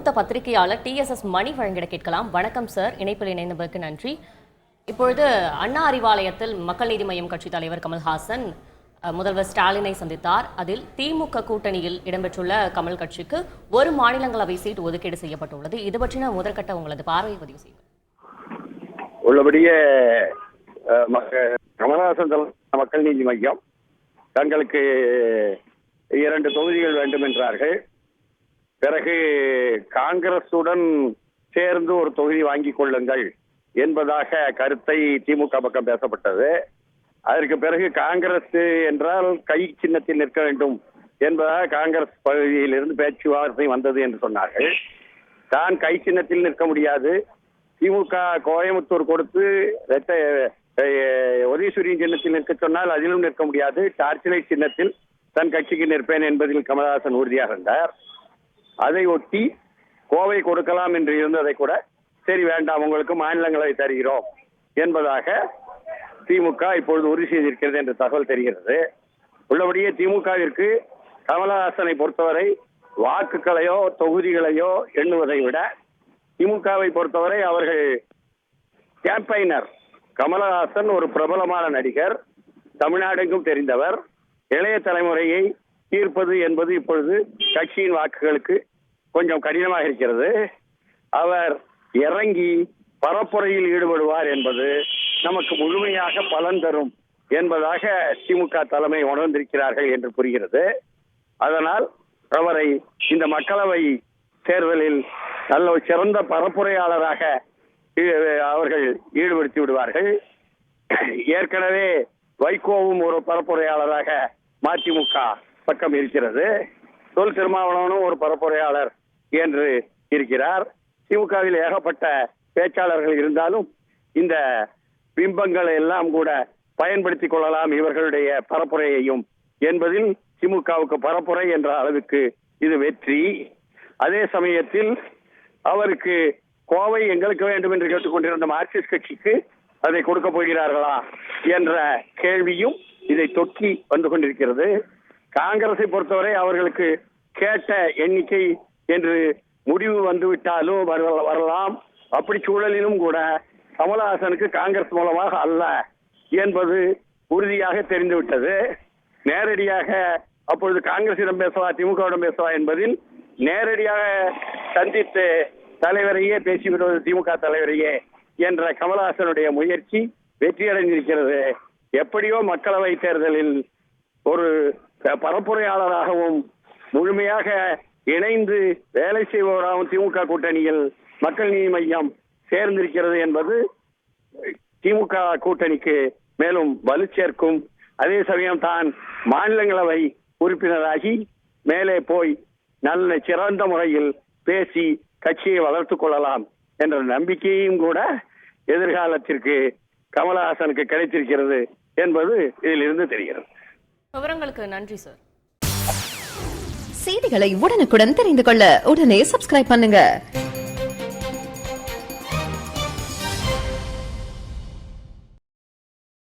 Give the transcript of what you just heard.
மூத்த பத்திரிகையாளர் TSS மணி வழங்கிட கேட்கலாம். வணக்கம் சார், இணைப்பில் இணைந்ததற்கு நன்றி. இப்பொழுது அண்ணா அறிவாலயத்தில் மக்கள் நீதி மய்யம் கட்சி தலைவர் கமல்ஹாசன் முதல்வர் ஸ்டாலினை சந்தித்தார். அதில் திமுக கூட்டணியில் இடம்பெற்றுள்ள கமல் கட்சிக்கு ஒரு மாநிலங்களவை சீட் ஒதுக்கீடு செய்யப்பட்டுள்ளது. இது பற்றின முதற்கட்ட உங்களது பார்வை பதிவு செய்யுங்கள். உள்ளபடியே கமல்ஹாசன் மக்கள் நீதி மய்யம் தங்களுக்கு 2 தொகுதிகள் வேண்டும் என்றார்கள். பிறகு காங்கிரசுடன் சேர்ந்து ஒரு தொகுதி வாங்கிக் கொள்ளுங்கள் என்பதாக கருத்தை திமுக பக்கம் பேசப்பட்டது. அதற்கு பிறகு காங்கிரஸ் என்றால் கை சின்னத்தில் நிற்க வேண்டும் என்பதாக காங்கிரஸ் பகுதியிலிருந்து பேச்சுவார்த்தை வந்தது என்று சொன்னார்கள். தான் கை சின்னத்தில் நிற்க முடியாது, திமுக கோயம்புத்தூர் கொடுத்து உதயசூரியன் சின்னத்தில் நிற்க சொன்னால் அதிலும் நிற்க முடியாது, டார்ச்லைட் சின்னத்தில் தன் கட்சிக்கு நிற்பேன் என்பதில் கமல்ஹாசன் உறுதியாக இருந்தார். அதை ஒட்டி கோவை கொடுக்கலாம் என்று இருந்ததை கூட சரி வேண்டாம், உங்களுக்கு மாநிலங்களவை தருகிறோம் என்பதாக திமுக இப்பொழுது உறுதி செய்திருக்கிறது என்ற தகவல் தெரிகிறது. உள்ளபடியே திமுகவிற்கு கமல்ஹாசனை பொறுத்தவரை வாக்குகளையோ தொகுதிகளையோ எண்ணுவதை விட திமுகவை பொறுத்தவரை அவர்கள் கேம்பெயினர். கமல்ஹாசன் ஒரு பிரபலமான நடிகர், தமிழ்நாடெங்கும் தெரிந்தவர். இளைய தலைமுறையை தீர்ப்பது என்பது இப்பொழுது கட்சியின் வாக்குகளுக்கு கொஞ்சம் கடினமாக இருக்கிறது. அவர் இறங்கி பரப்புரையில் ஈடுபடுவார் என்பது நமக்கு முழுமையாக பலன் தரும் என்பதாக திமுக தலைமை உணர்ந்திருக்கிறார்கள் என்று புரிகிறது. அதனால் அவரை இந்த மக்களவை தேர்தலில் நல்ல சிறந்த பரப்புரையாளராக அவர்கள் ஈடுபடுத்தி விடுவார்கள். ஏற்கனவே வைகோவும் ஒரு பரப்புரையாளராக மதிமுக பக்கம் இருக்கிறது. தொல் திருமாவளவனும் ஒரு பரப்புரையாளர் என்று இருக்கிறார். திமுகவில் ஏகப்பட்ட பேச்சாளர்கள் இருந்தாலும் இந்த பிம்பங்களை எல்லாம் கூட பயன்படுத்திக் கொள்ளலாம் இவர்களுடைய பரப்புரையையும் என்பதில் திமுகவுக்கு பரப்புரை என்ற அளவுக்கு இது வெற்றி. அதே சமயத்தில் அவருக்கு கோவை எங்களுக்கு வேண்டும் என்று கேட்டுக்கொண்டிருந்த மார்க்சிஸ்ட் கட்சிக்கு அதை கொடுக்க போகிறார்களா என்ற கேள்வியும் இதை தொக்கி வந்து கொண்டிருக்கிறது. காங்கிரஸை பொறுத்தவரை அவர்களுக்கு கேட்ட எண்ணிக்கை என்று முடிவு வந்துவிட்டாலும் வரலாம். அப்படி சூழலிலும் கூட கமல்ஹாசனுக்கு காங்கிரஸ் மூலமாக அல்ல என்பது உறுதியாக தெரிந்துவிட்டது. நேரடியாக அப்பொழுது காங்கிரசிடம் பேசவா திமுகவிடம் பேசவா என்பதில் நேரடியாக சந்தித்து தலைவரையே பேசிவிடுவது திமுக தலைவரையே என்ற கமல்ஹாசனுடைய முயற்சி வெற்றியடைந்திருக்கிறது. எப்படியோ மக்களவை தேர்தலில் ஒரு பரப்புரையாளராகவும் முழுமையாக இணைந்து வேலை செய்பவராகவும் திமுக கூட்டணியில் மக்கள் நீதி மய்யம் சேர்ந்திருக்கிறது என்பது திமுக கூட்டணிக்கு மேலும் வலு சேர்க்கும். அதே சமயம் தான் மாநிலங்களவை உறுப்பினராகி மேலே போய் நல்ல சிறந்த முறையில் பேசி கட்சியை வளர்த்துக் கொள்ளலாம் என்ற நம்பிக்கையும் கூட எதிர்காலத்திற்கு கமல்ஹாசனுக்கு கிடைத்திருக்கிறது என்பது இதிலிருந்து தெரிகிறது. விவரங்களுக்கு நன்றி சார். செய்திகளை உடனுக்குடன் தெரிந்து கொள்ள உடனே சப்ஸ்கிரைப் பண்ணுங்க.